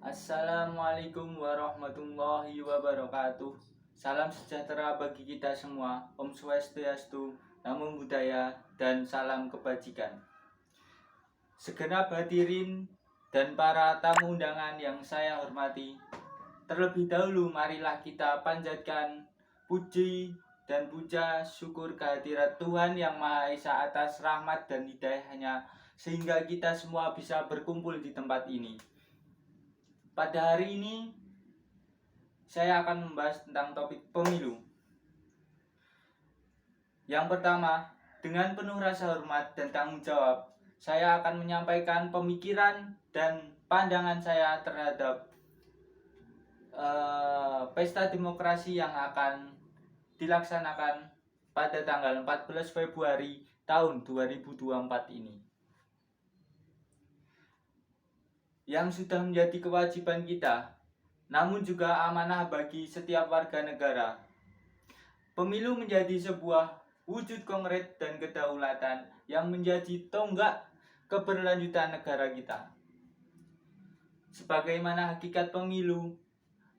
Assalamualaikum warahmatullahi wabarakatuh. Salam sejahtera bagi kita semua. Om Swastiastu, Namo Buddhaya, dan salam kebajikan. Segenap hadirin dan para tamu undangan yang saya hormati, terlebih dahulu marilah kita panjatkan puji dan puja syukur kehadirat Tuhan Yang Maha Esa atas rahmat dan hidayahnya, sehingga kita semua bisa berkumpul di tempat ini. Pada hari ini saya akan membahas tentang topik pemilu. Yang pertama, dengan penuh rasa hormat dan tanggung jawab, saya akan menyampaikan pemikiran dan pandangan saya terhadap pesta demokrasi yang akan dilaksanakan pada tanggal 14 Februari tahun 2024 ini. Yang sudah menjadi kewajiban kita, namun juga amanah bagi setiap warga negara. Pemilu menjadi sebuah wujud konkret dan kedaulatan yang menjadi tonggak keberlanjutan negara kita. Sebagaimana hakikat pemilu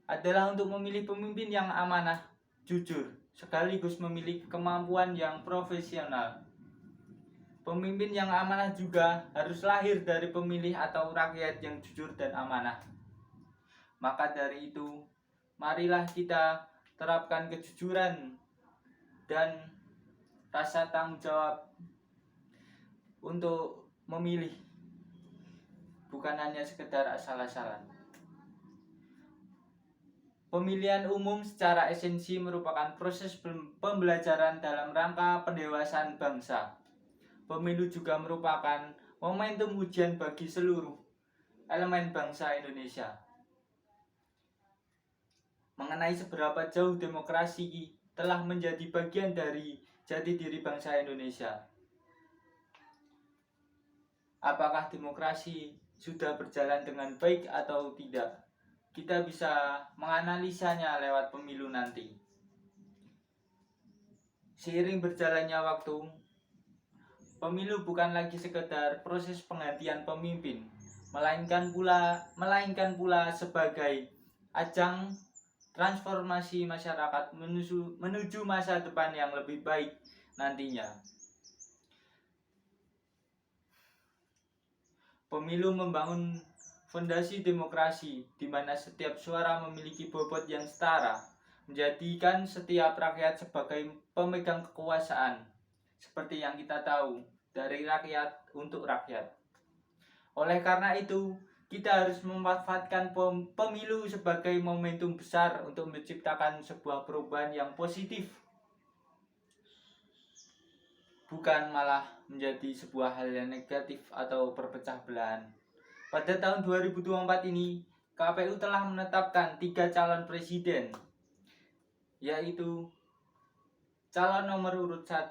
adalah untuk memilih pemimpin yang amanah, jujur, sekaligus memiliki kemampuan yang profesional. Pemimpin yang amanah juga harus lahir dari pemilih atau rakyat yang jujur dan amanah. Maka dari itu, marilah kita terapkan kejujuran dan rasa tanggung jawab untuk memilih, bukan hanya sekedar asal-asalan. Pemilihan umum secara esensi merupakan proses pembelajaran dalam rangka pendewasaan bangsa. Pemilu juga merupakan momentum ujian bagi seluruh elemen bangsa Indonesia mengenai seberapa jauh demokrasi telah menjadi bagian dari jati diri bangsa Indonesia. Apakah demokrasi sudah berjalan dengan baik atau tidak? Kita bisa menganalisanya lewat pemilu nanti. Seiring berjalannya waktu, pemilu bukan lagi sekedar proses penggantian pemimpin, melainkan pula sebagai ajang transformasi masyarakat menuju masa depan yang lebih baik nantinya. Pemilu membangun fondasi demokrasi di mana setiap suara memiliki bobot yang setara, menjadikan setiap rakyat sebagai pemegang kekuasaan, seperti yang kita tahu, dari rakyat untuk rakyat. Oleh karena itu, kita harus memanfaatkan pemilu sebagai momentum besar untuk menciptakan sebuah perubahan yang positif, bukan malah menjadi sebuah hal yang negatif atau perpecah belahan. Pada tahun 2024 ini, KPU telah menetapkan 3 calon presiden, yaitu calon nomor urut 1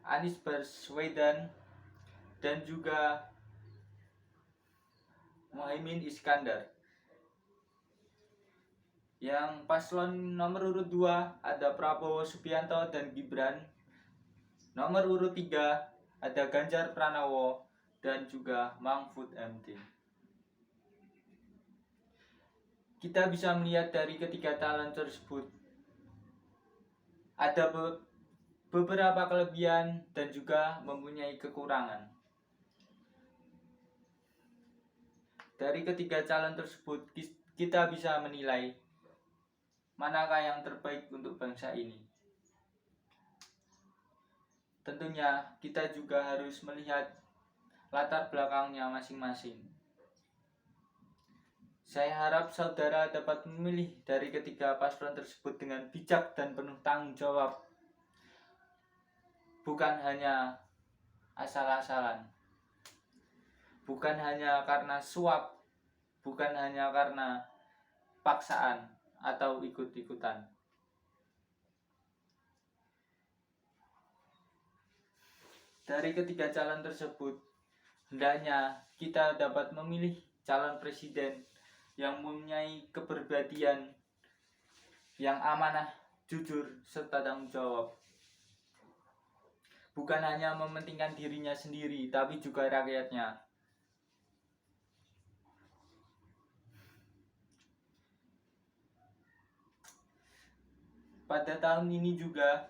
Anies Baswedan dan juga Muhaimin Iskandar. Yang paslon nomor urut 2 ada Prabowo Subianto dan Gibran. Nomor urut 3 ada Ganjar Pranowo dan juga Mahfud MD. Kita bisa melihat dari ketiga calon tersebut ada beberapa kelebihan dan juga mempunyai kekurangan. Dari ketiga calon tersebut kita bisa menilai manakah yang terbaik untuk bangsa ini. Tentunya kita juga harus melihat latar belakangnya masing-masing. Saya harap saudara dapat memilih dari ketiga paslon tersebut dengan bijak dan penuh tanggung jawab, bukan hanya asal-asalan, bukan hanya karena suap, bukan hanya karena paksaan atau ikut-ikutan. Dari ketiga calon tersebut, hendaknya kita dapat memilih calon presiden yang mempunyai kepribadian yang amanah, jujur, serta tanggung jawab. Bukan hanya mementingkan dirinya sendiri, tapi juga rakyatnya. pada tahun ini juga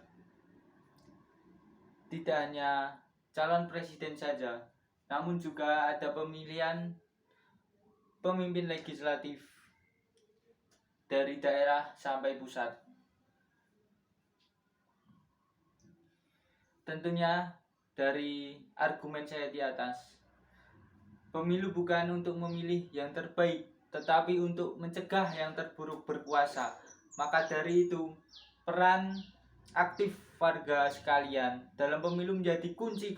tidak hanya calon presiden saja, namun juga ada pemilihan pemimpin legislatif dari daerah sampai pusat. Tentunya dari argumen saya di atas, pemilu bukan untuk memilih yang terbaik, tetapi untuk mencegah yang terburuk berkuasa. Maka dari itu, peran aktif warga sekalian dalam pemilu menjadi kunci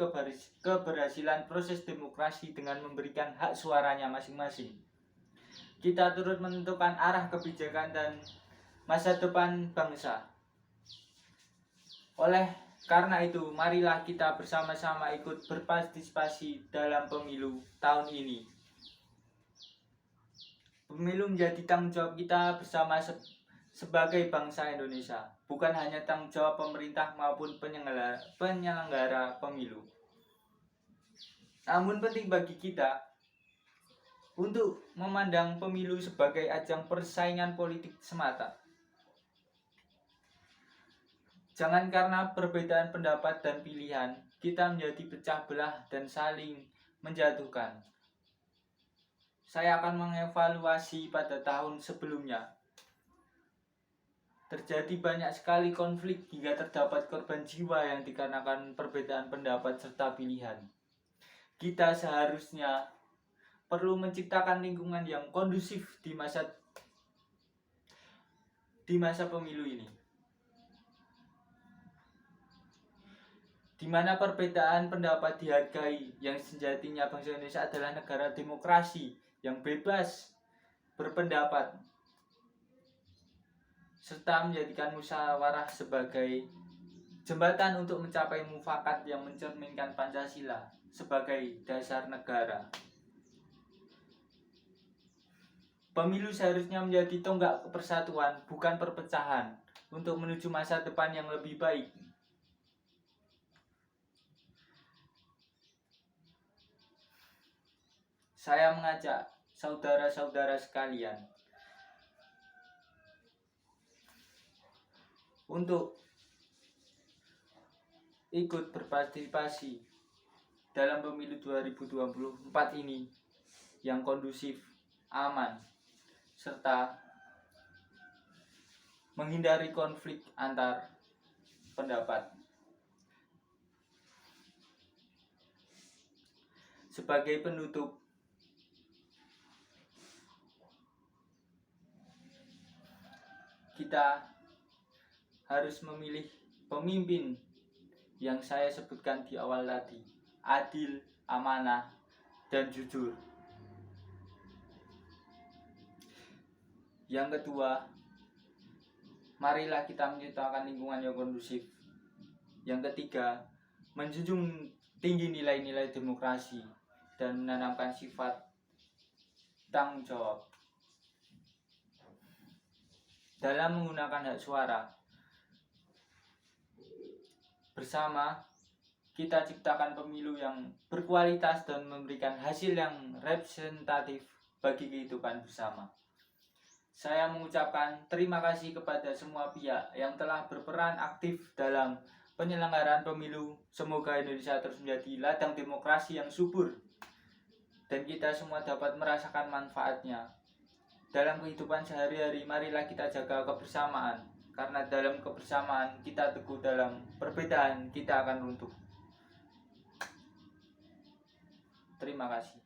keberhasilan proses demokrasi dengan memberikan hak suaranya masing-masing. Kita turut menentukan arah kebijakan dan masa depan bangsa. Oleh karena itu, marilah kita bersama-sama ikut berpartisipasi dalam pemilu tahun ini. Pemilu menjadi tanggung jawab kita bersama sebagai bangsa Indonesia, bukan hanya tanggung jawab pemerintah maupun penyelenggara pemilu. Namun penting bagi kita untuk memandang pemilu sebagai ajang persaingan politik semata. Jangan karena perbedaan pendapat dan pilihan kita menjadi pecah belah dan saling menjatuhkan. Saya akan mengevaluasi pada tahun sebelumnya. Terjadi banyak sekali konflik hingga terdapat korban jiwa yang dikarenakan perbedaan pendapat serta pilihan. Kita seharusnya perlu menciptakan lingkungan yang kondusif di masa pemilu ini, di mana perbedaan pendapat dihargai, yang sejatinya bangsa Indonesia adalah negara demokrasi yang bebas berpendapat, serta menjadikan musyawarah sebagai jembatan untuk mencapai mufakat yang mencerminkan Pancasila sebagai dasar negara. Pemilu seharusnya menjadi tonggak persatuan, bukan perpecahan, untuk menuju masa depan yang lebih baik. Saya mengajak saudara-saudara sekalian untuk ikut berpartisipasi dalam pemilu 2024 ini yang kondusif, aman, serta menghindari konflik antar pendapat. Sebagai penutup, kita harus memilih pemimpin yang saya sebutkan di awal tadi, adil, amanah, dan jujur. Yang kedua, marilah kita menciptakan lingkungan yang kondusif. Yang ketiga, menjunjung tinggi nilai-nilai demokrasi dan menanamkan sifat tanggung jawab dalam menggunakan hak suara. Bersama kita ciptakan pemilu yang berkualitas dan memberikan hasil yang representatif bagi kehidupan bersama. Saya mengucapkan terima kasih kepada semua pihak yang telah berperan aktif dalam penyelenggaraan pemilu. Semoga Indonesia terus menjadi ladang demokrasi yang subur dan kita semua dapat merasakan manfaatnya. Dalam kehidupan sehari-hari, marilah kita jaga kebersamaan, karena dalam kebersamaan kita teguh, dalam perbedaan kita akan runtuh. Terima kasih.